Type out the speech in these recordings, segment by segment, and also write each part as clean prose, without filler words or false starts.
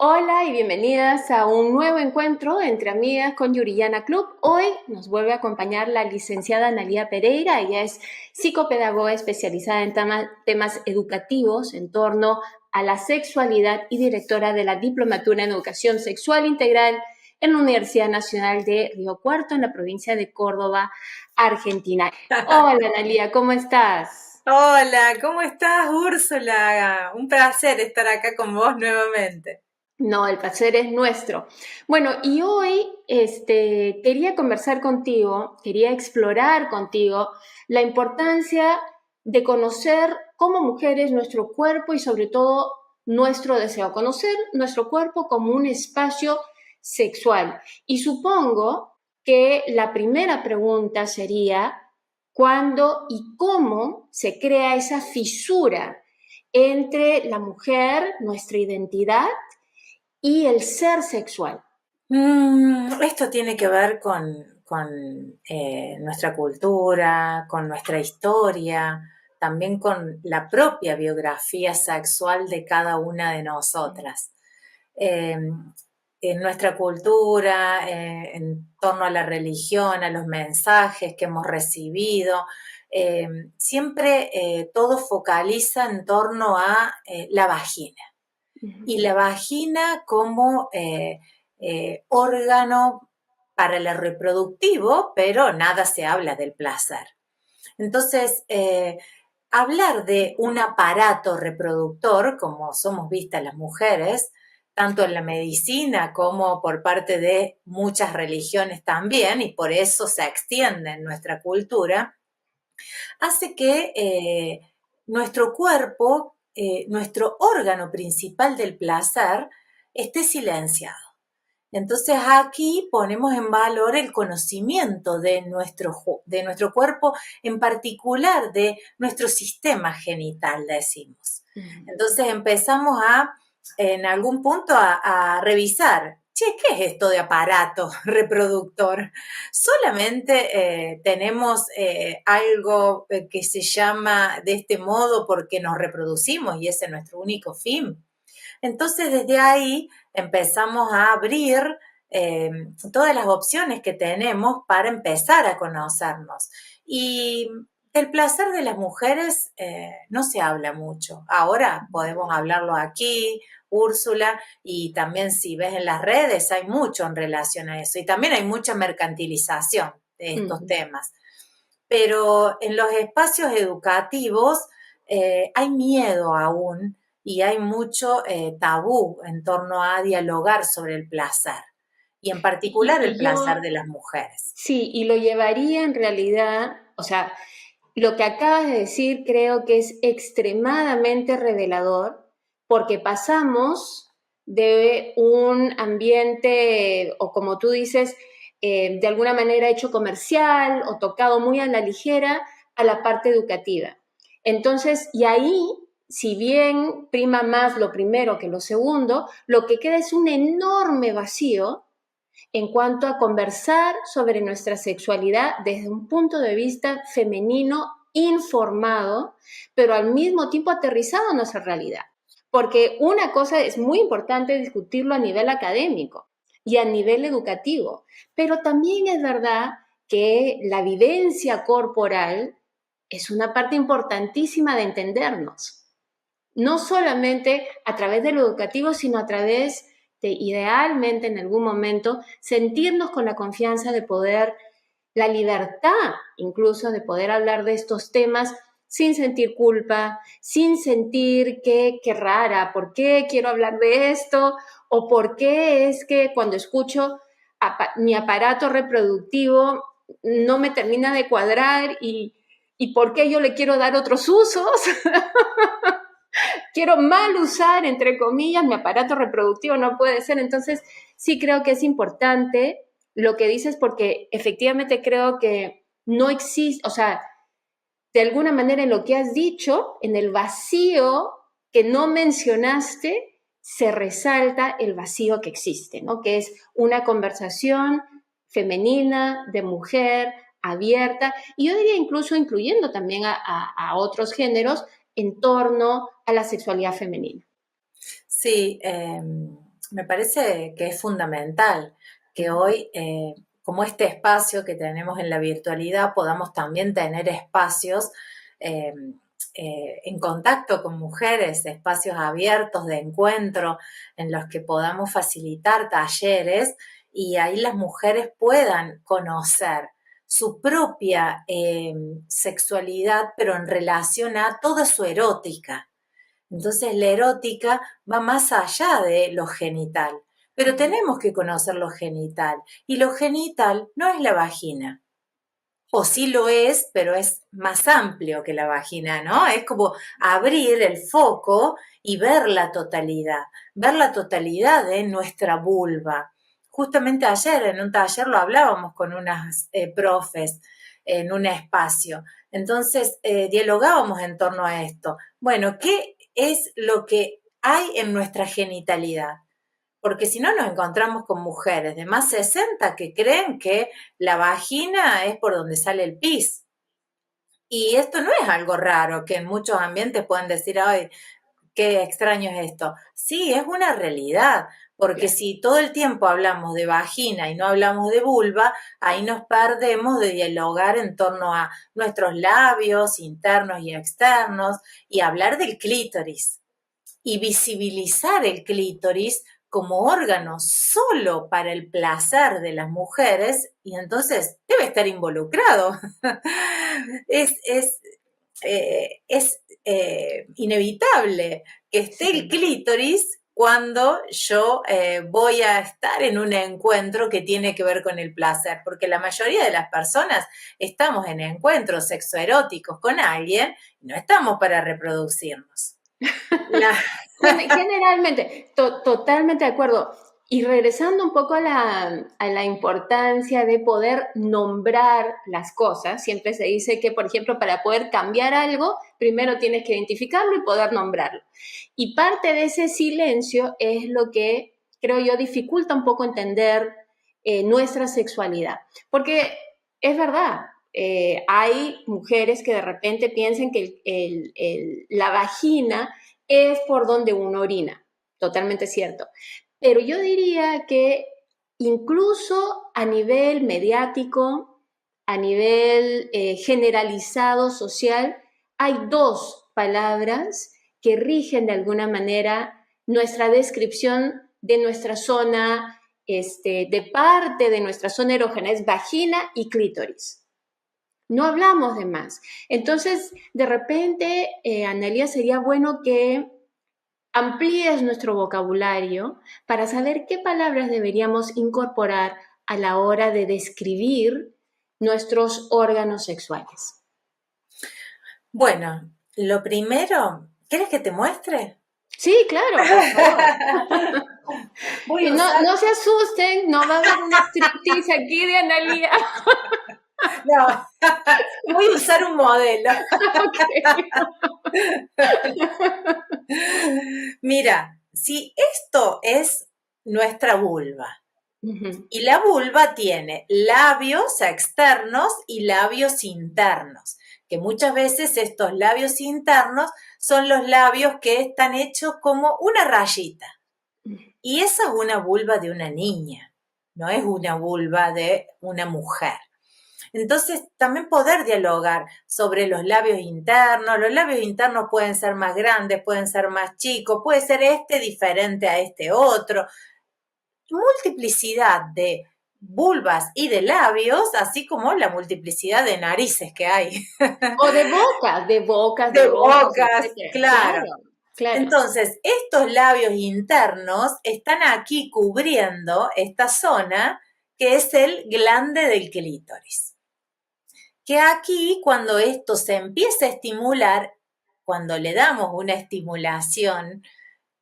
Hola y bienvenidas a un nuevo encuentro entre amigas con Yuriyana Club. Hoy nos vuelve a acompañar la licenciada Analía Pereira. Ella es psicopedagoga especializada en temas educativos en torno a la sexualidad y directora de la Diplomatura en Educación Sexual Integral en la Universidad Nacional de Río Cuarto, en la provincia de Córdoba, Argentina. Hola Analía, ¿cómo estás? Hola, ¿cómo estás, Úrsula? Un placer estar acá con vos nuevamente. No, el placer es nuestro. Bueno, y hoy quería conversar contigo, quería explorar contigo la importancia de conocer como mujeres nuestro cuerpo y sobre todo nuestro deseo, conocer nuestro cuerpo como un espacio sexual. Y supongo que la primera pregunta sería, ¿cuándo y cómo se crea esa fisura entre la mujer, nuestra identidad, y el ser sexual? Esto tiene que ver con nuestra cultura, con nuestra historia, también con la propia biografía sexual de cada una de nosotras. Eh, en nuestra cultura, en torno a la religión, a los mensajes que hemos recibido, eh, siempre todo focaliza en torno a la vagina. Y la vagina como órgano para el reproductivo, pero nada se habla del placer. Entonces, hablar de un aparato reproductor, como somos vistas las mujeres, tanto en la medicina como por parte de muchas religiones también, y por eso se extiende en nuestra cultura, hace que nuestro cuerpo, nuestro órgano principal del placer, esté silenciado. Entonces aquí ponemos en valor el conocimiento de nuestro cuerpo, en particular de nuestro sistema genital, decimos. Entonces empezamos en algún punto, a revisar, che, ¿qué es esto de aparato reproductor? Solamente tenemos algo que se llama de este modo porque nos reproducimos y ese es nuestro único fin. Entonces, desde ahí empezamos a abrir todas las opciones que tenemos para empezar a conocernos. Y del placer de las mujeres no se habla mucho. Ahora podemos hablarlo aquí, Úrsula, y también si ves en las redes hay mucho en relación a eso. Y también hay mucha mercantilización de estos Ujú. temas. Pero en los espacios educativos hay miedo aún y hay mucho tabú en torno a dialogar sobre el placer y en Y, particular el y placer yo, de las mujeres. sí, y lo llevaría en realidad, o sea, lo que acabas de decir creo que es extremadamente revelador porque pasamos de un ambiente, o como tú dices, de alguna manera hecho comercial o tocado muy a la ligera, a la parte educativa. Entonces, y ahí, si bien prima más lo primero que lo segundo, lo que queda es un enorme vacío en cuanto a conversar sobre nuestra sexualidad desde un punto de vista femenino informado, pero al mismo tiempo aterrizado en nuestra realidad. Porque una cosa es muy importante discutirlo a nivel académico y a nivel educativo, pero también es verdad que la vivencia corporal es una parte importantísima de entendernos, no solamente a través de lo educativo, sino a través de, idealmente, en algún momento, sentirnos con la confianza de poder, la libertad incluso de poder hablar de estos temas sin sentir culpa, sin sentir que qué rara, ¿por qué quiero hablar de esto? O por qué es que cuando escucho mi aparato reproductivo no me termina de cuadrar y por qué yo le quiero dar otros usos. Quiero mal usar, entre comillas, mi aparato reproductivo, no puede ser. Entonces, sí creo que es importante lo que dices porque efectivamente creo que no existe, o sea, de alguna manera en lo que has dicho, en el vacío que no mencionaste, se resalta el vacío que existe, ¿no? Que es una conversación femenina, de mujer, abierta, y yo diría incluso incluyendo también a otros géneros en torno a la sexualidad femenina. Sí, Me parece que es fundamental que hoy, como este espacio que tenemos en la virtualidad, podamos también tener espacios eh, en contacto con mujeres, espacios abiertos de encuentro en los que podamos facilitar talleres y ahí las mujeres puedan conocer su propia sexualidad, pero en relación a toda su erótica. Entonces la erótica va más allá de lo genital, pero tenemos que conocer lo genital y lo genital no es la vagina. O sí lo es, pero es más amplio que la vagina, ¿no? Es como abrir el foco y ver la totalidad de nuestra vulva. Justamente ayer en un taller lo hablábamos con unas profes en un espacio. Entonces, dialogábamos en torno a esto. Bueno, ¿qué es lo que hay en nuestra genitalidad? Porque si no nos encontramos con mujeres de más 60 que creen que la vagina es por donde sale el pis. Y esto no es algo raro, que en muchos ambientes pueden decir, ay, qué extraño es esto. Sí, es una realidad, porque Claro. si todo el tiempo hablamos de vagina y no hablamos de vulva, ahí nos perdemos de dialogar en torno a nuestros labios internos y externos y hablar del clítoris y visibilizar el clítoris como órgano solo para el placer de las mujeres y entonces debe estar involucrado. es es, inevitable que esté el Sí. clítoris cuando yo voy a estar en un encuentro que tiene que ver con el placer, porque la mayoría de las personas estamos en encuentros sexoeróticos con alguien y no estamos para reproducirnos. La, Generalmente, totalmente de acuerdo. Y regresando un poco a la importancia de poder nombrar las cosas, siempre se dice que, por ejemplo, para poder cambiar algo, primero tienes que identificarlo y poder nombrarlo. Y parte de ese silencio es lo que creo yo dificulta un poco entender nuestra sexualidad. Porque es verdad, hay mujeres que de repente piensan que la vagina es por donde uno orina, totalmente cierto. Pero yo diría que incluso a nivel mediático, a nivel generalizado social, hay dos palabras que rigen de alguna manera nuestra descripción de nuestra zona, de parte de nuestra zona erógena, es vagina y clítoris. No hablamos de más. Entonces, de repente, Analia, sería bueno que amplíes nuestro vocabulario para saber qué palabras deberíamos incorporar a la hora de describir nuestros órganos sexuales. bueno, lo primero, ¿quieres que te muestre? Sí, claro, por favor. Voy Y a no, usar, no se asusten, no va a haber un striptease aquí de Analia. no, voy a usar un modelo. Mira, si esto es nuestra vulva Okay. y la vulva tiene labios externos y labios internos, que muchas veces estos labios internos son los labios que están hechos como una rayita. Y esa es una vulva de una niña, no es una vulva de una mujer. Entonces, también poder dialogar sobre los labios internos. Los labios internos pueden ser más grandes, pueden ser más chicos, puede ser este diferente a este otro. Multiplicidad de vulvas y de labios, así como la multiplicidad de narices que hay. O de bocas, de bocas, De de ojos, bocas, etcétera. claro. Claro, claro. Entonces, estos labios internos están aquí cubriendo esta zona que es el glande del clítoris. Que aquí, cuando esto se empieza a estimular, cuando le damos una estimulación,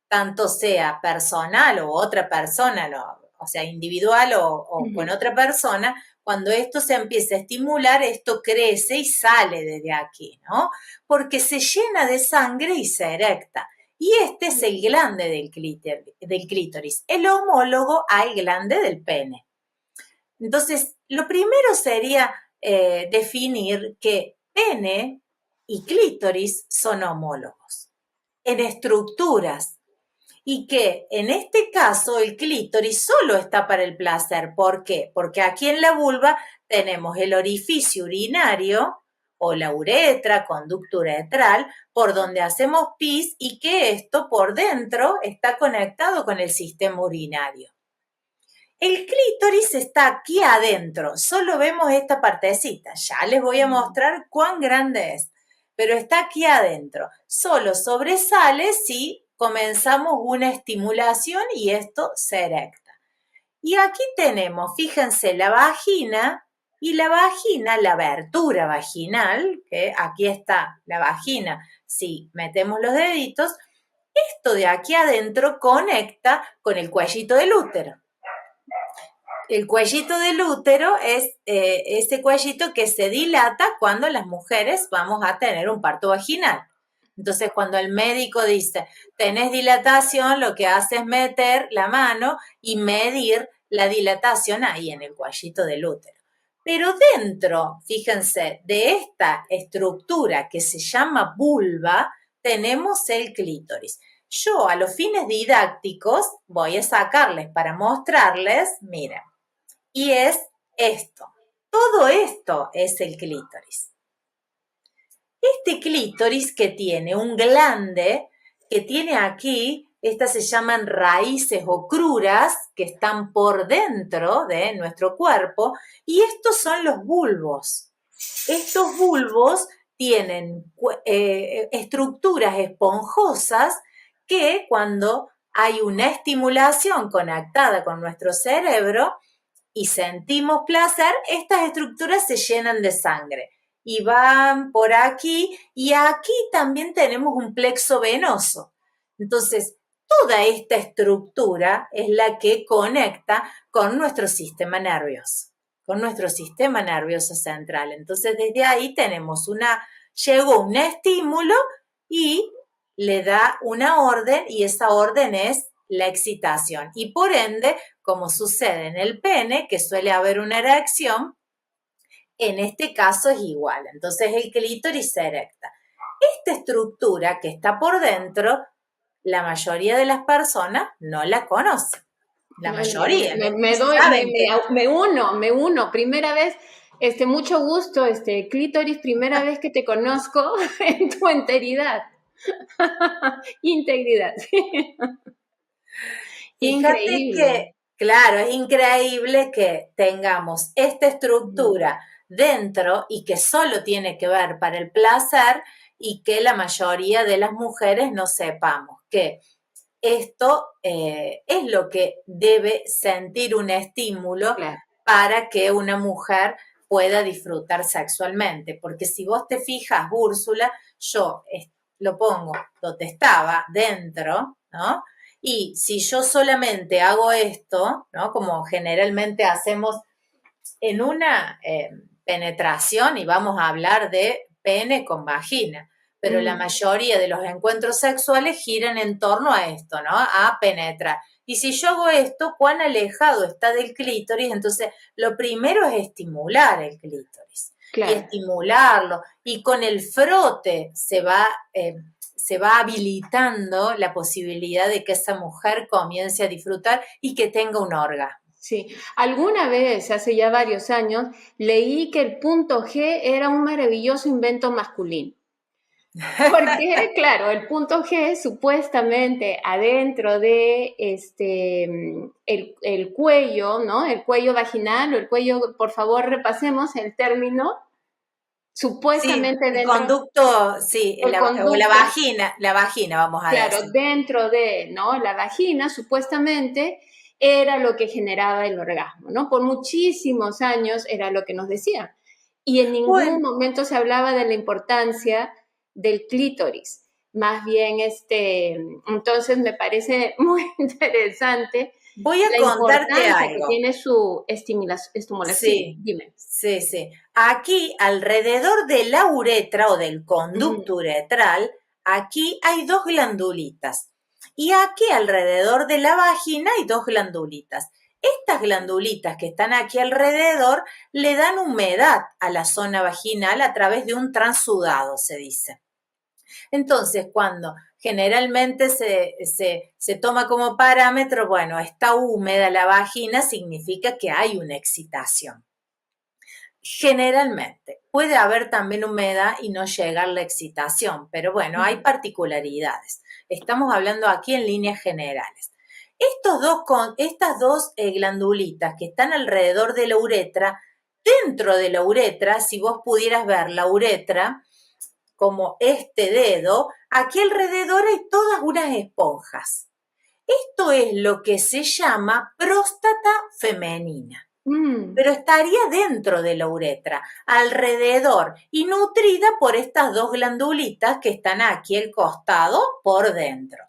tanto sea personal o otra persona, o sea, individual o con otra persona, cuando esto se empieza a estimular, esto crece y sale desde aquí, ¿no? Porque se llena de sangre y se erecta. Y este es el glande del clítoris, el homólogo al glande del pene. Entonces, lo primero sería definir que pene y clítoris son homólogos en estructuras y que en este caso el clítoris solo está para el placer. ¿Por qué? Porque aquí en la vulva tenemos el orificio urinario o la uretra, conducto uretral, por donde hacemos pis y que esto por dentro está conectado con el sistema urinario. El clítoris está aquí adentro, solo vemos esta partecita. Ya les voy a mostrar cuán grande es, pero está aquí adentro. Solo sobresale si comenzamos una estimulación y esto se erecta. Y aquí tenemos, fíjense, la vagina y la vagina, la abertura vaginal, que aquí está la vagina, si metemos los deditos, esto de aquí adentro conecta con el cuellito del útero. El cuellito del útero es ese cuellito que se dilata cuando las mujeres vamos a tener un parto vaginal. Entonces, cuando el médico dice, tenés dilatación, lo que hace es meter la mano y medir la dilatación ahí en el cuellito del útero. Pero dentro, fíjense, de esta estructura que se llama vulva, tenemos el clítoris. Yo, a los fines didácticos, voy a sacarles para mostrarles, miren, y es esto. Todo esto es el clítoris. Este clítoris que tiene un glande, que tiene aquí, estas se llaman raíces o cruras, que están por dentro de nuestro cuerpo, y estos son los bulbos. Estos bulbos tienen estructuras esponjosas que cuando hay una estimulación conectada con nuestro cerebro y sentimos placer, estas estructuras se llenan de sangre y van por aquí, y aquí también tenemos un plexo venoso. Entonces, toda esta estructura es la que conecta con nuestro sistema nervioso central. Entonces, desde ahí llegó un estímulo y le da una orden, y esa orden es la excitación. Y por ende, como sucede en el pene, que suele haber una erección, en este caso es igual. Entonces el clítoris se erecta. Esta estructura que está por dentro, la mayoría de las personas no la conocen. La mayoría. Me uno. Primera vez, mucho gusto, clítoris, primera vez que te conozco en tu integridad. Integridad. Fíjate que, claro, es increíble que tengamos esta estructura dentro y que solo tiene que ver para el placer, y que la mayoría de las mujeres no sepamos que esto es lo que debe sentir un estímulo, claro, para que una mujer pueda disfrutar sexualmente. Porque si vos te fijas, Úrsula, yo lo pongo donde estaba, dentro, ¿no? Y si yo solamente hago esto, ¿no? Como generalmente hacemos en una penetración, y vamos a hablar de pene con vagina, pero la mayoría de los encuentros sexuales giran en torno a esto, ¿no? A penetrar. Y si yo hago esto, ¿cuán alejado está del clítoris? Entonces, lo primero es estimular el clítoris. Claro. Y estimularlo. Y con el frote se va habilitando la posibilidad de que esa mujer comience a disfrutar y que tenga un orgasmo. Sí, alguna vez, hace ya varios años, leí que el punto G era un maravilloso invento masculino. Porque, claro, el punto G supuestamente adentro de el cuello, ¿no? El cuello vaginal o el cuello, por favor, repasemos el término. Supuestamente sí, dentro. El conducto, sí, o la vagina, vamos a decir. Claro, dentro de, ¿no? La vagina, supuestamente, era lo que generaba el orgasmo, ¿no? Por muchísimos años era lo que nos decían. Y en ningún momento se hablaba de la importancia del clítoris. Más bien, entonces me parece muy interesante. Voy a contarte algo. Que tiene su estimulación. Sí, dime. Sí. Aquí, alrededor de la uretra o del conducto uretral, aquí hay dos glandulitas. Y aquí, alrededor de la vagina, hay dos glandulitas. Estas glandulitas que están aquí alrededor le dan humedad a la zona vaginal a través de un transudado, se dice. Entonces, cuando generalmente se toma como parámetro, bueno, está húmeda la vagina, significa que hay una excitación. Generalmente. Puede haber también humedad y no llegar la excitación, pero bueno, hay particularidades. Estamos hablando aquí en líneas generales. Estas dos glandulitas que están alrededor de la uretra, dentro de la uretra, si vos pudieras ver la uretra como este dedo, aquí alrededor hay todas unas esponjas. Esto es lo que se llama próstata femenina. Pero estaría dentro de la uretra, alrededor, y nutrida por estas dos glandulitas que están aquí al costado por dentro.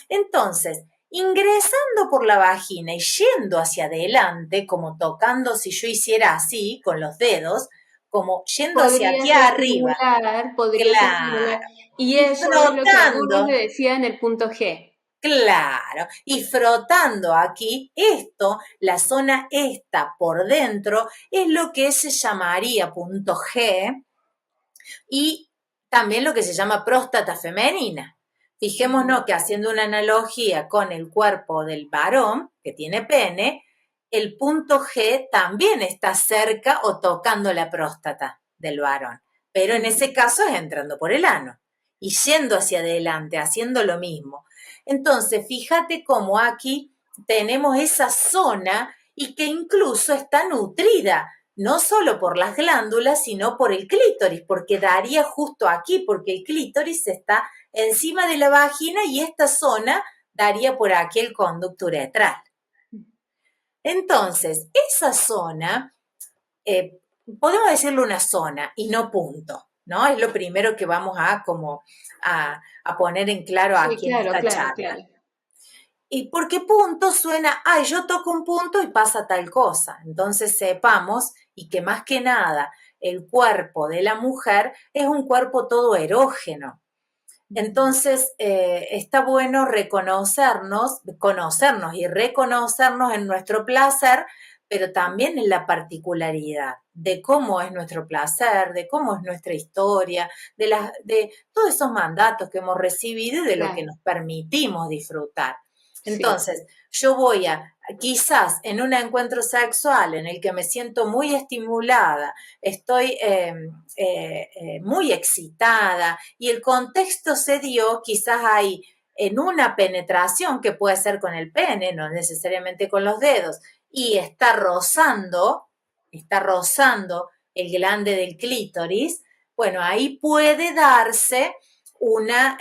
Entonces, ingresando por la vagina y yendo hacia adelante, como tocando, si yo hiciera así con los dedos, como yendo hacia Podría aquí ser arriba, singular, podría ser singular. claro, Y y eso es lo que algunos frotando. le decían el punto G. Claro, y frotando aquí, esto, la zona esta por dentro, es lo que se llamaría punto G y también lo que se llama próstata femenina. Fijémonos que haciendo una analogía con el cuerpo del varón, que tiene pene, el punto G también está cerca o tocando la próstata del varón, pero en ese caso es entrando por el ano y yendo hacia adelante, haciendo lo mismo. Entonces, fíjate cómo aquí tenemos esa zona y que incluso está nutrida, no solo por las glándulas, sino por el clítoris, porque daría justo aquí, porque el clítoris está encima de la vagina y esta zona daría por aquí el conducto uretral. Entonces, esa zona, podemos decirle una zona y no punto, ¿no? Es lo primero que vamos a poner en claro Sí, aquí en claro, esta claro, charla. claro. Y porque punto suena, ay, yo toco un punto y pasa tal cosa. Entonces sepamos, y que más que nada el cuerpo de la mujer es un cuerpo todo erógeno. Entonces está bueno conocernos y reconocernos en nuestro placer, pero también en la particularidad de cómo es nuestro placer, de cómo es nuestra historia, de todos esos mandatos que hemos recibido y de lo que Claro, nos permitimos disfrutar. sí. Entonces, yo voy quizás en un encuentro sexual en el que me siento muy estimulada, estoy muy excitada y el contexto se dio, quizás hay en una penetración que puede ser con el pene, no necesariamente con los dedos, y está rozando el glande del clítoris, bueno, ahí puede darse una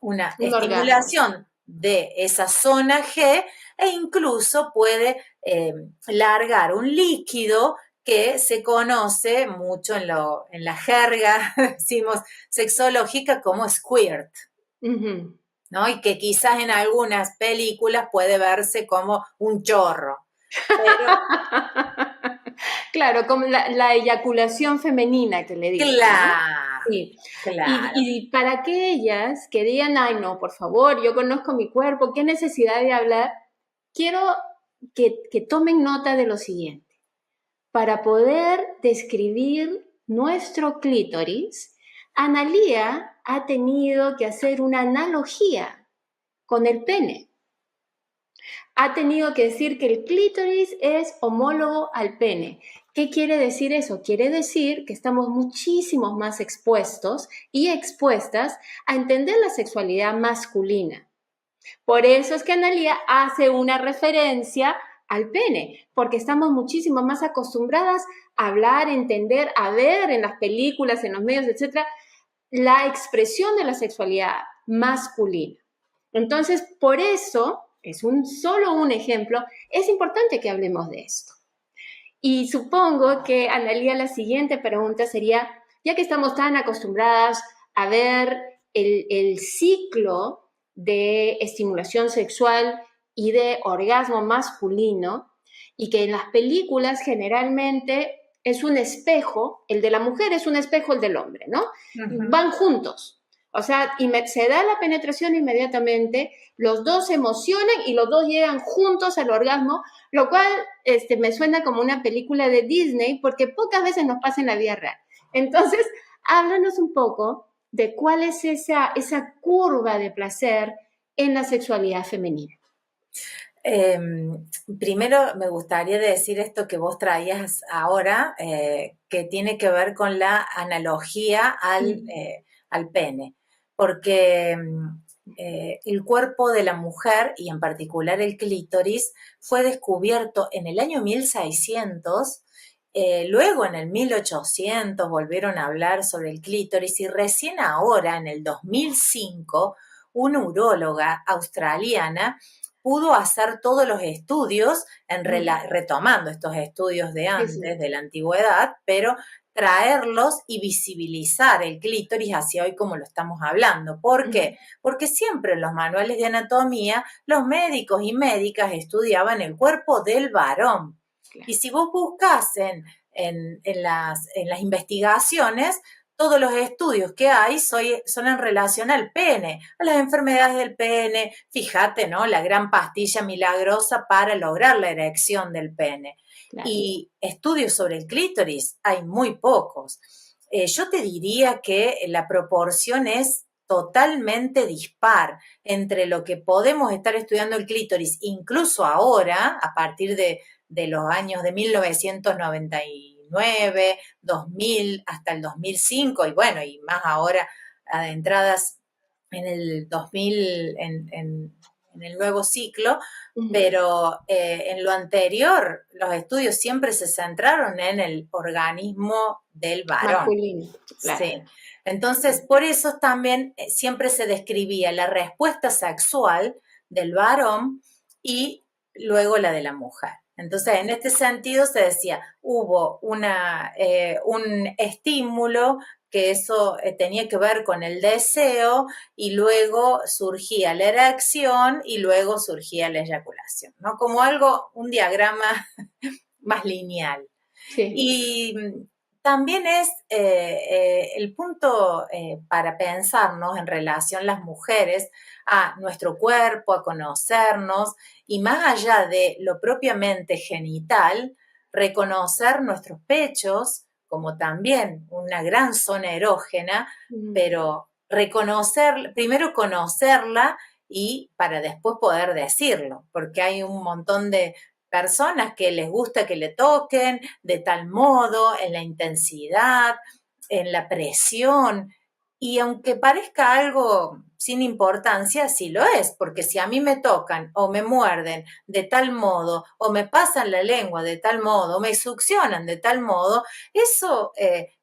Un orgasmo. estimulación de esa zona G e incluso puede largar un líquido que se conoce mucho en la jerga, decimos, sexológica como squirt, ¿no? Y que quizás en algunas películas puede verse como un chorro. Pero, Claro, como la eyaculación femenina que le dicen, ¿no? claro, Sí. claro. Y para aquellas que digan, ay, no, por favor, yo conozco mi cuerpo, qué necesidad de hablar, quiero que tomen nota de lo siguiente. Para poder describir nuestro clítoris, Analía ha tenido que hacer una analogía con el pene. Ha tenido que decir que el clítoris es homólogo al pene. ¿Qué quiere decir eso? Quiere decir que estamos muchísimo más expuestos y expuestas a entender la sexualidad masculina. Por eso es que Analía hace una referencia al pene, porque estamos muchísimo más acostumbradas a hablar, entender, a ver en las películas, en los medios, etcétera, la expresión de la sexualidad masculina. Entonces, por eso, es solo un ejemplo, es importante que hablemos de esto. Y supongo que, Analía, la siguiente pregunta sería, ya que estamos tan acostumbradas a ver el ciclo de estimulación sexual y de orgasmo masculino, y que en las películas generalmente es un espejo, el de la mujer es un espejo el del hombre, ¿no? Van juntos. O sea, se da la penetración inmediatamente, los dos se emocionan y los dos llegan juntos al orgasmo, lo cual me suena como una película de Disney porque pocas veces nos pasa en la vida real. Entonces, háblanos un poco de cuál es esa curva de placer en la sexualidad femenina. Primero me gustaría decir esto que vos traías ahora, que tiene que ver con la analogía al pene, porque el cuerpo de la mujer, y en particular el clítoris, fue descubierto en el año 1600, luego en el 1800 volvieron a hablar sobre el clítoris y recién ahora, en el 2005, una uróloga australiana pudo hacer todos los estudios, retomando estos estudios de antes, de la antigüedad, pero traerlos y visibilizar el clítoris hacia hoy como lo estamos hablando. ¿Por qué? Porque siempre en los manuales de anatomía los médicos y médicas estudiaban el cuerpo del varón. Y si vos buscás en las investigaciones, todos los estudios que hay son en relación al pene, a las enfermedades del pene. Fíjate, ¿no? La gran pastilla milagrosa para lograr la erección del pene. Claro. Y estudios sobre el clítoris hay muy pocos. Yo te diría que la proporción es totalmente dispar entre lo que podemos estar estudiando el clítoris, incluso ahora, a partir de los años de 1999, 2000, hasta el 2005, y bueno, y más ahora adentradas en el 2000, en el nuevo ciclo, pero en lo anterior los estudios siempre se centraron en el organismo del varón. Masculino, claro. Sí. Entonces, por eso también siempre se describía la respuesta sexual del varón y luego la de la mujer. Entonces, en este sentido se decía, hubo un estímulo que eso tenía que ver con el deseo y luego surgía la erección y luego surgía la eyaculación, ¿no? Como un diagrama más lineal. Sí. Y también es el punto para pensarnos en relación las mujeres a nuestro cuerpo, a conocernos y más allá de lo propiamente genital, reconocer nuestros pechos como también una gran zona erógena, pero primero conocerla y para después poder decirlo, porque hay un montón de personas que les gusta que le toquen de tal modo, en la intensidad, en la presión, y aunque parezca algo sin importancia, sí lo es, porque si a mí me tocan o me muerden de tal modo, o me pasan la lengua de tal modo, o me succionan de tal modo, eso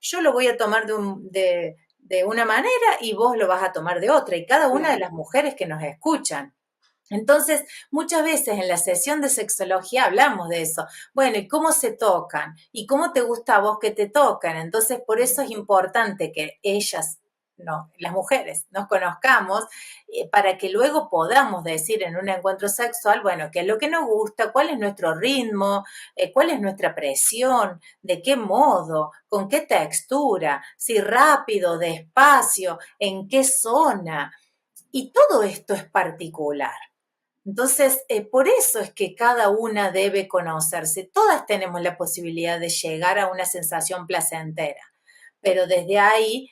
yo lo voy a tomar de una manera y vos lo vas a tomar de otra, y cada una de las mujeres que nos escuchan. Entonces, muchas veces en la sesión de sexología hablamos de eso. Bueno, ¿y cómo se tocan? ¿Y cómo te gusta a vos que te tocan? Entonces, por eso es importante que las mujeres, nos conozcamos para que luego podamos decir en un encuentro sexual, bueno, qué es lo que nos gusta, cuál es nuestro ritmo, cuál es nuestra presión, de qué modo, con qué textura, si rápido, despacio, en qué zona. Y todo esto es particular. Entonces, por eso es que cada una debe conocerse. Todas tenemos la posibilidad de llegar a una sensación placentera, pero desde ahí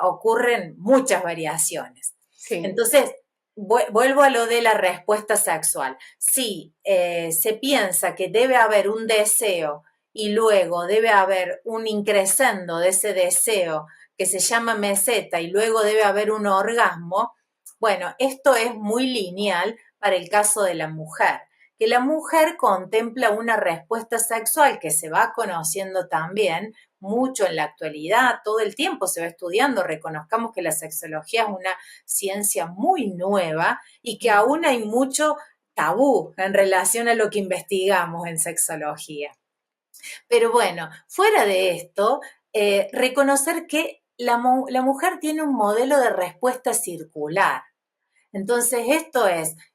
ocurren muchas variaciones. Sí. Entonces, vuelvo a lo de la respuesta sexual. Si se piensa que debe haber un deseo y luego debe haber un increscendo de ese deseo que se llama meseta y luego debe haber un orgasmo, bueno, esto es muy lineal para el caso de la mujer, que la mujer contempla una respuesta sexual que se va conociendo también mucho en la actualidad, todo el tiempo se va estudiando, reconozcamos que la sexología es una ciencia muy nueva y que aún hay mucho tabú en relación a lo que investigamos en sexología. Pero bueno, fuera de esto, reconocer que la mujer tiene un modelo de respuesta circular. Entonces,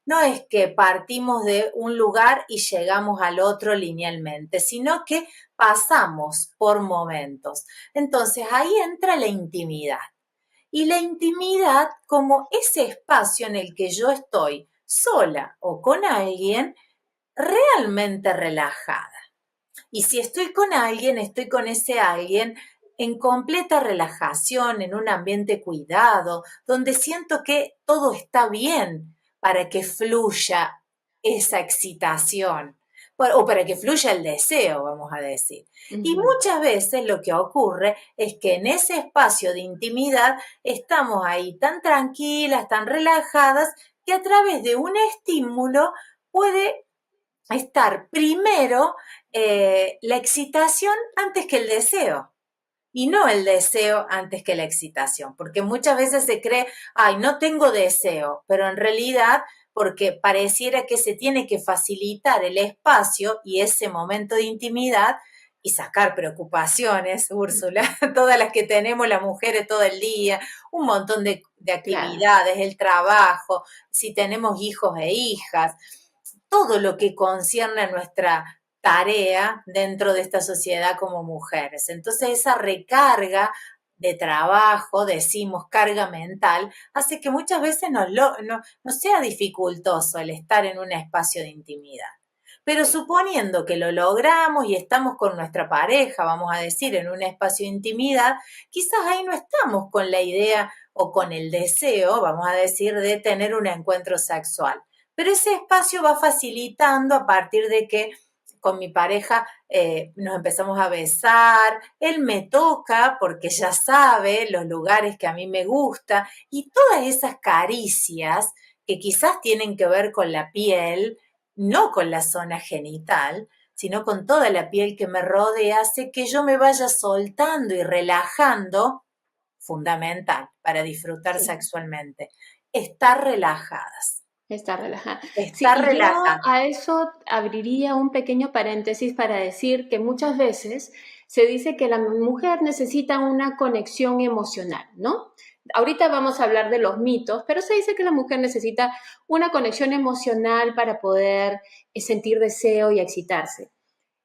no es que partimos de un lugar y llegamos al otro linealmente, sino que pasamos por momentos. Entonces, ahí entra la intimidad. Y la intimidad como ese espacio en el que yo estoy sola o con alguien realmente relajada. Y si estoy con alguien, estoy con ese alguien en completa relajación, en un ambiente cuidado, donde siento que todo está bien para que fluya esa excitación, o para que fluya el deseo, vamos a decir. Y Ujú. muchas veces lo que ocurre es que en ese espacio de intimidad estamos ahí tan tranquilas, tan relajadas, que a través de un estímulo puede estar primero la excitación antes que el deseo. Y no el deseo antes que la excitación, porque muchas veces se cree, ay, no tengo deseo, pero en realidad, porque pareciera que se tiene que facilitar el espacio y ese momento de intimidad y sacar preocupaciones, Úrsula, todas las que tenemos las mujeres todo el día, un montón de Claro, actividades, el trabajo, si tenemos hijos e hijas, todo lo que concierne a nuestra tarea dentro de esta sociedad como mujeres. Entonces esa recarga de trabajo, decimos carga mental, hace que muchas veces no sea dificultoso el estar en un espacio de intimidad. Pero suponiendo que lo logramos y estamos con nuestra pareja, vamos a decir, en un espacio de intimidad, quizás ahí no estamos con la idea o con el deseo, vamos a decir, de tener un encuentro sexual. Pero ese espacio va facilitando a partir de que con mi pareja nos empezamos a besar, él me toca porque ya sabe los lugares que a mí me gusta y todas esas caricias que quizás tienen que ver con la piel, no con la zona genital, sino con toda la piel que me rodea, hace que yo me vaya soltando y relajando, fundamental para disfrutar sí. sexualmente, estar relajadas. Está relajada. Sí, Estar y yo relajada. a eso abriría un pequeño paréntesis para decir que muchas veces se dice que la mujer necesita una conexión emocional, ¿no? Ahorita vamos a hablar de los mitos, pero se dice que la mujer necesita una conexión emocional para poder sentir deseo y excitarse.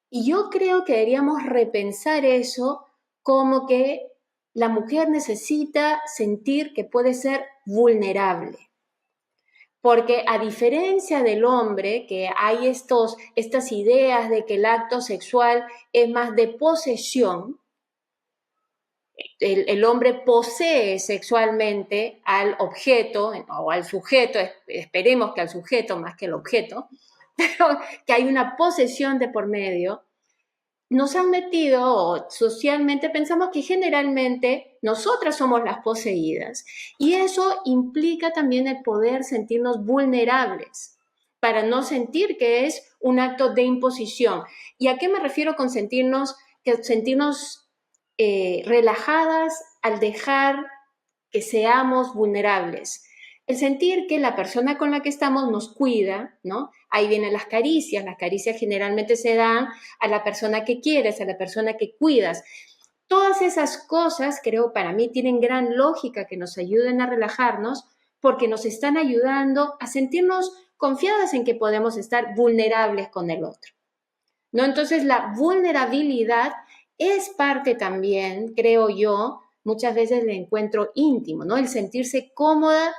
Y yo creo que deberíamos repensar eso como que la mujer necesita sentir que puede ser vulnerable. Porque a diferencia del hombre, que hay estas ideas de que el acto sexual es más de posesión, el hombre posee sexualmente al objeto o al sujeto, esperemos que al sujeto más que al objeto, pero que hay una posesión de por medio, nos han metido, o socialmente pensamos que generalmente nosotras somos las poseídas. Y eso implica también el poder sentirnos vulnerables, para no sentir que es un acto de imposición. ¿Y a qué me refiero con sentirnos relajadas al dejar que seamos vulnerables? El sentir que la persona con la que estamos nos cuida, ¿no? Ahí vienen las caricias generalmente se dan a la persona que quieres, a la persona que cuidas. Todas esas cosas, creo, para mí tienen gran lógica que nos ayuden a relajarnos porque nos están ayudando a sentirnos confiadas en que podemos estar vulnerables con el otro, ¿no? Entonces, la vulnerabilidad es parte también, creo yo, muchas veces del encuentro íntimo, ¿no? El sentirse cómoda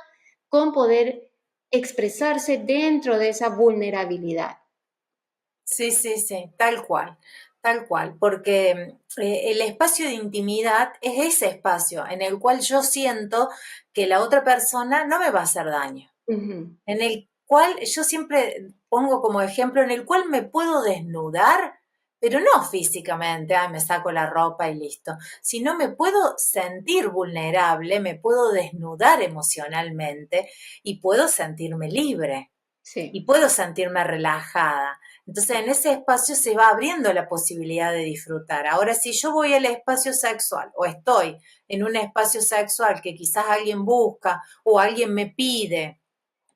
con poder expresarse dentro de esa vulnerabilidad. Sí, sí, sí, tal cual, porque el espacio de intimidad es ese espacio en el cual yo siento que la otra persona no me va a hacer daño, Ujú. en el cual yo siempre pongo como ejemplo, en el cual me puedo desnudar, pero no físicamente, me saco la ropa y listo, sino me puedo sentir vulnerable, me puedo desnudar emocionalmente y puedo sentirme libre y Sí, puedo sentirme relajada. Entonces, en ese espacio se va abriendo la posibilidad de disfrutar. Ahora, si yo voy al espacio sexual o estoy en un espacio sexual que quizás alguien busca o alguien me pide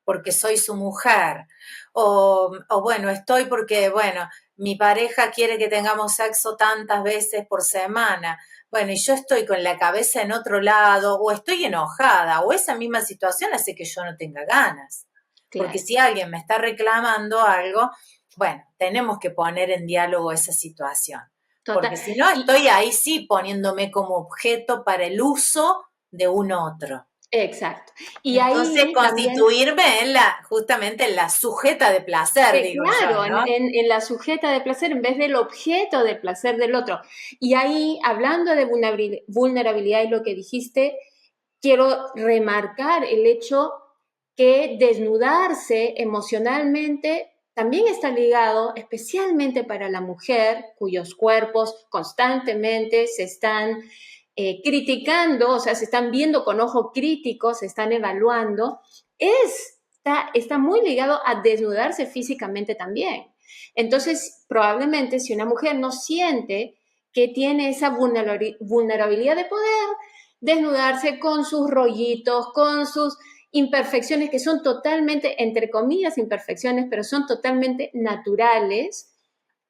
porque soy su mujer, o bueno, estoy porque, bueno, mi pareja quiere que tengamos sexo tantas veces por semana, bueno, y yo estoy con la cabeza en otro lado, o estoy enojada, o esa misma situación hace que yo no tenga ganas. Porque claro. si alguien me está reclamando algo, bueno, tenemos que poner en diálogo esa situación. Total. Porque si no, Y estoy ahí sí poniéndome como objeto para el uso de un otro. exacto. Y Entonces, ahí también, constituirme justamente en la sujeta de placer, digo yo, claro, ¿no? en la sujeta de placer en vez del objeto de placer del otro. Y ahí, hablando de vulnerabilidad y lo que dijiste, quiero remarcar el hecho que desnudarse emocionalmente también está ligado, especialmente para la mujer, cuyos cuerpos constantemente se están criticando, o sea, se están viendo con ojo crítico, se están evaluando, está muy ligado a desnudarse físicamente también. Entonces, probablemente si una mujer no siente que tiene esa vulnerabilidad de poder desnudarse con sus rollitos, con sus imperfecciones que son totalmente, entre comillas, imperfecciones, pero son totalmente naturales,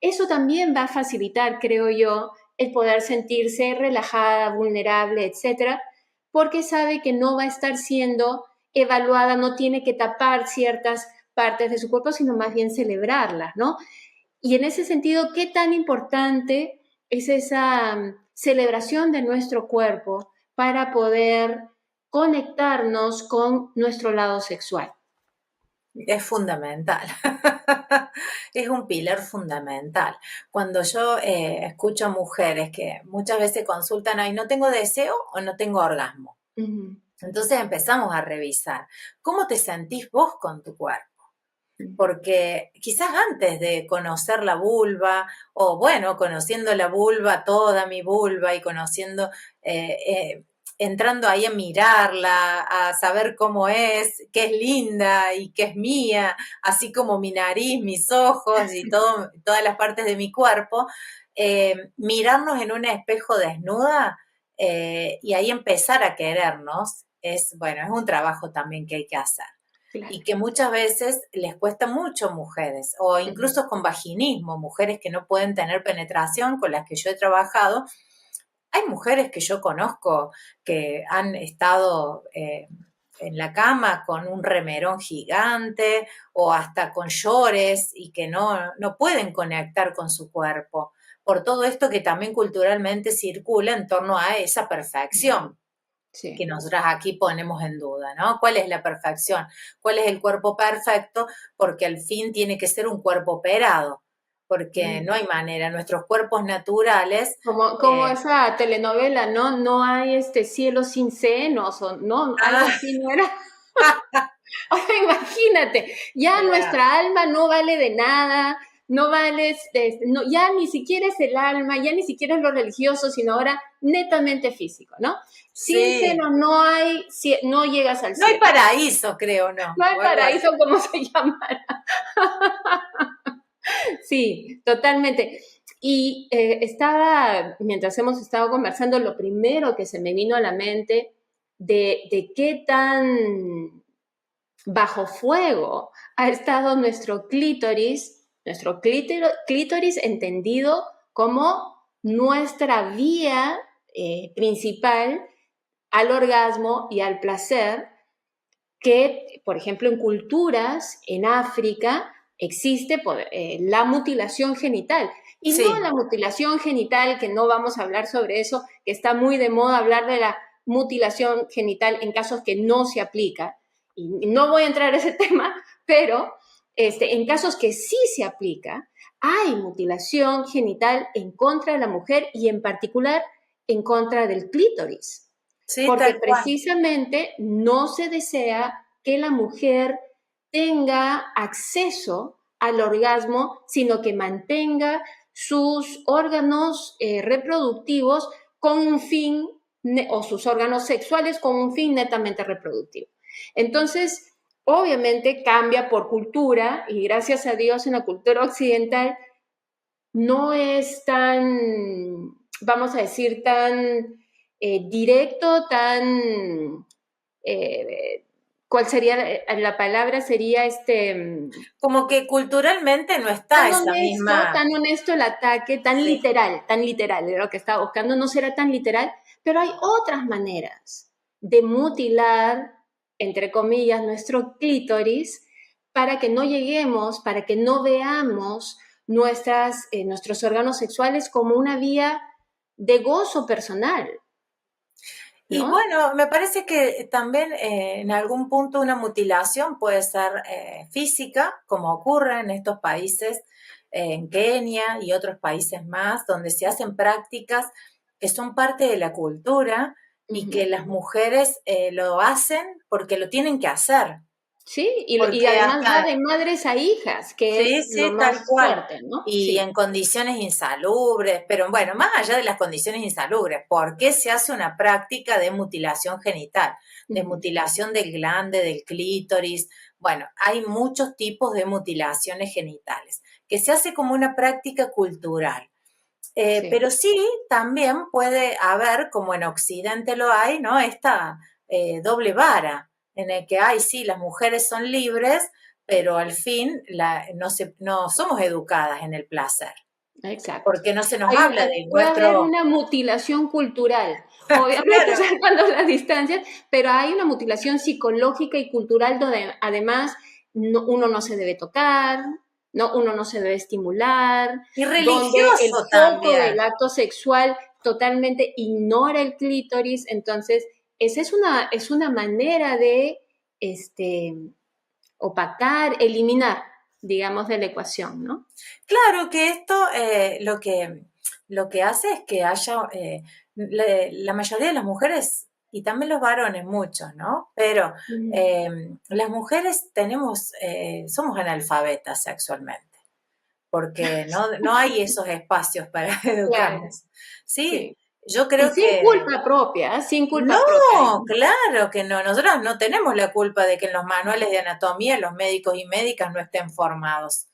eso también va a facilitar, creo yo, el poder sentirse relajada, vulnerable, etcétera, porque sabe que no va a estar siendo evaluada, no tiene que tapar ciertas partes de su cuerpo, sino más bien celebrarlas, ¿no? Y en ese sentido, ¿qué tan importante es esa celebración de nuestro cuerpo para poder conectarnos con nuestro lado sexual? Es fundamental, es un pilar fundamental. Cuando yo escucho a mujeres que muchas veces consultan, ay, no tengo deseo o no tengo orgasmo. Ujú. Entonces empezamos a revisar, ¿cómo te sentís vos con tu cuerpo? Porque quizás antes de conocer la vulva, o bueno, conociendo la vulva, toda mi vulva, y conociendo, entrando ahí a mirarla, a saber cómo es, que es linda y que es mía, así como mi nariz, mis ojos y todas las partes de mi cuerpo, mirarnos en un espejo desnuda y ahí empezar a querernos, bueno, es un trabajo también que hay que hacer Claro. y que muchas veces les cuesta mucho a mujeres, o Ujú. incluso con vaginismo, mujeres que no pueden tener penetración, con las que yo he trabajado. Hay mujeres que yo conozco que han estado en la cama con un remerón gigante o hasta con llores y que no pueden conectar con su cuerpo, por todo esto que también culturalmente circula en torno a esa perfección que Sí. nosotras aquí ponemos en duda, ¿no? ¿Cuál es la perfección? ¿Cuál es el cuerpo perfecto? Porque al fin tiene que ser un cuerpo operado, porque Mm. no hay manera. Nuestros cuerpos naturales, Como eh, esa telenovela, ¿no? No hay cielo sin senos, o no, algo ah, así no era. O sea, imagínate, ya claro, nuestra alma no vale de nada, no vale, no, ya ni siquiera es el alma, ya ni siquiera es lo religioso, sino ahora netamente físico, ¿no? Sin sí. seno no hay, no llegas al No hay cielo, paraíso, creo, ¿no? no hay O algo así. paraíso como se llama. Sí, totalmente. Y mientras hemos estado conversando, lo primero que se me vino a la mente de qué tan bajo fuego ha estado nuestro clítoris entendido como nuestra vía principal al orgasmo y al placer, que, por ejemplo, en culturas, en África, existe la mutilación genital. Y no Sí, la mutilación genital, que no vamos a hablar sobre eso, que está muy de moda hablar de la mutilación genital en casos que no se aplica. Y no voy a entrar a ese tema, pero en casos que sí se aplica, hay mutilación genital en contra de la mujer y en particular en contra del clítoris, sí, porque tal cual. precisamente no se desea que la mujer tenga acceso al orgasmo, sino que mantenga sus órganos reproductivos con un fin, o sus órganos sexuales con un fin netamente reproductivo. Entonces, obviamente cambia por cultura y gracias a Dios en la cultura occidental no es tan, vamos a decir, tan directo, tan, eh, ¿cuál sería la palabra? Sería Como que culturalmente no está esa misma, tan honesto el ataque, sí. tan literal, era lo que estaba buscando, no será tan literal, pero hay otras maneras de mutilar, entre comillas, nuestro clítoris para que no lleguemos, para que no veamos nuestros órganos sexuales como una vía de gozo personal. Y ¿no? bueno, me parece que también en algún punto una mutilación puede ser física, como ocurre en estos países, en Kenia y otros países más, donde se hacen prácticas que son parte de la cultura y que Ujú. las mujeres lo hacen porque lo tienen que hacer. Sí, y Porque además va hasta de madres a hijas, que sí, es lo sí, tal más cual. fuerte, ¿no? Y Sí. en condiciones insalubres, pero bueno, más allá de las condiciones insalubres, ¿por qué se hace una práctica de mutilación genital? De Ujú. mutilación del glande, del clítoris. Bueno, hay muchos tipos de mutilaciones genitales, que se hace como una práctica cultural. Sí. Pero sí, también puede haber, como en Occidente lo hay, ¿no? Esta doble vara, en el que hay, sí, las mujeres son libres, pero al fin no somos educadas en el placer, Exacto. porque no se nos habla de Puede haber nuestro... una mutilación cultural, obviamente Claro, salvando las distancias, pero hay una mutilación psicológica y cultural donde además uno no se debe tocar, no, uno no se debe estimular, y donde el religioso foco del también. acto sexual totalmente ignora el clítoris. Entonces, esa es una manera de este, opacar, eliminar, digamos, de la ecuación, ¿no? Claro que esto lo que hace es que haya, la mayoría de las mujeres, y también los varones, muchos, ¿no? Pero Ujú. las mujeres somos analfabetas sexualmente, porque no hay esos espacios para Claro, educarnos. Sí, sí. yo Y creo sin que culpa propia, ¿eh? Sin no, culpa propia. claro que no. Nosotros no tenemos la culpa de que en los manuales de anatomía los médicos y médicas no estén formados,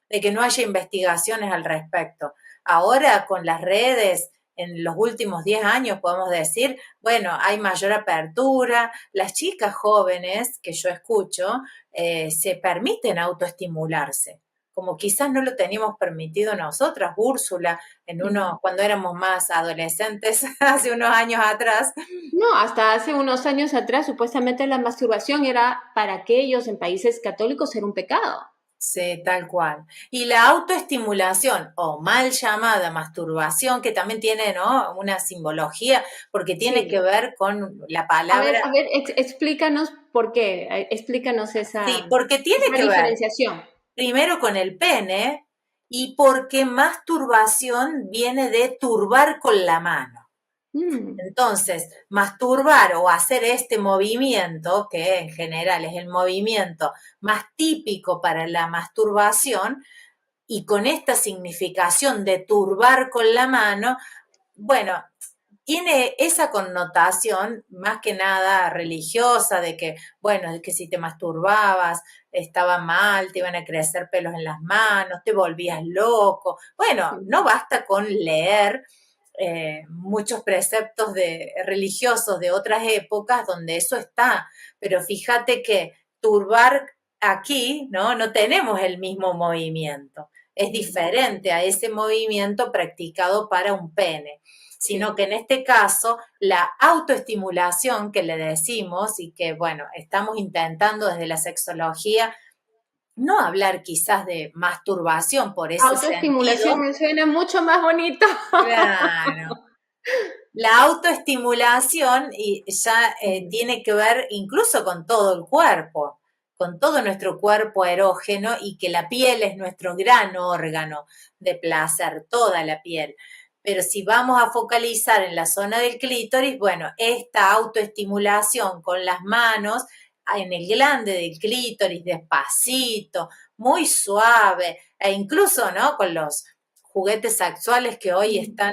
de que no haya investigaciones al respecto. Ahora con las redes, en los últimos 10 años podemos decir, bueno, hay mayor apertura, las chicas jóvenes que yo escucho se permiten autoestimularse, como quizás no lo teníamos permitido nosotras, Úrsula, Ujú. cuando éramos más adolescentes, hace unos años atrás. No, hasta hace unos años atrás, supuestamente la masturbación era para aquellos en países católicos era un pecado. Sí, tal cual. Y la autoestimulación o mal llamada masturbación, que también tiene, ¿no?, una simbología, porque tiene que Sí. ver con la palabra, A ver, explícanos por qué, explícanos sí, porque tiene esa que ver diferenciación. primero con el pene y porque masturbación viene de turbar con la mano. Mm, Entonces, masturbar o hacer este movimiento, que en general es el movimiento más típico para la masturbación, y con esta significación de turbar con la mano, bueno, tiene esa connotación más que nada religiosa de que, bueno, de que si te masturbabas estaba mal, te iban a crecer pelos en las manos, te volvías loco. Bueno, sí. no basta con leer muchos preceptos religiosos de otras épocas donde eso está, pero fíjate que turbar aquí, ¿no? No tenemos el mismo movimiento, es Mm, diferente a ese movimiento practicado para un pene, sino sí. que en este caso la autoestimulación que le decimos y que, bueno, estamos intentando desde la sexología no hablar quizás de masturbación por ese Autoestimulación sentido, me suena mucho más bonito. claro, la autoestimulación y ya Ujú. tiene que ver incluso con todo el cuerpo, con todo nuestro cuerpo erógeno y que la piel es nuestro gran órgano de placer, toda la piel. Pero si vamos a focalizar en la zona del clítoris, bueno, esta autoestimulación con las manos en el glande del clítoris, despacito, muy suave, e incluso, ¿no?, con los juguetes sexuales que hoy Mm, están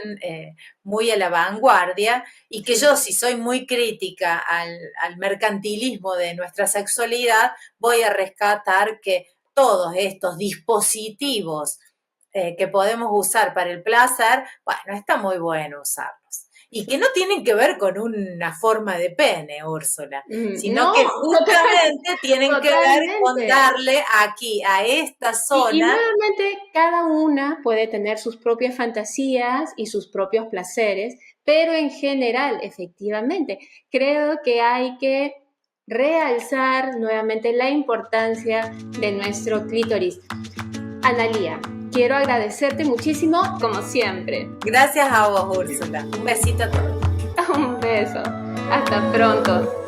muy a la vanguardia y que yo, sí. si soy muy crítica al mercantilismo de nuestra sexualidad, voy a rescatar que todos estos dispositivos que podemos usar para el placer, bueno, está muy bueno usarlos. Y que no tienen que ver con una forma de pene, Úrsula, sino No, que justamente tienen que ver con totalmente. darle aquí, a esta Y zona. nuevamente, cada una puede tener sus propias fantasías y sus propios placeres, pero en general, efectivamente, creo que hay que realzar nuevamente la importancia de nuestro clítoris. Analía, quiero agradecerte muchísimo, como siempre. Gracias a vos, Úrsula. Un besito a todos. Un beso. Hasta pronto.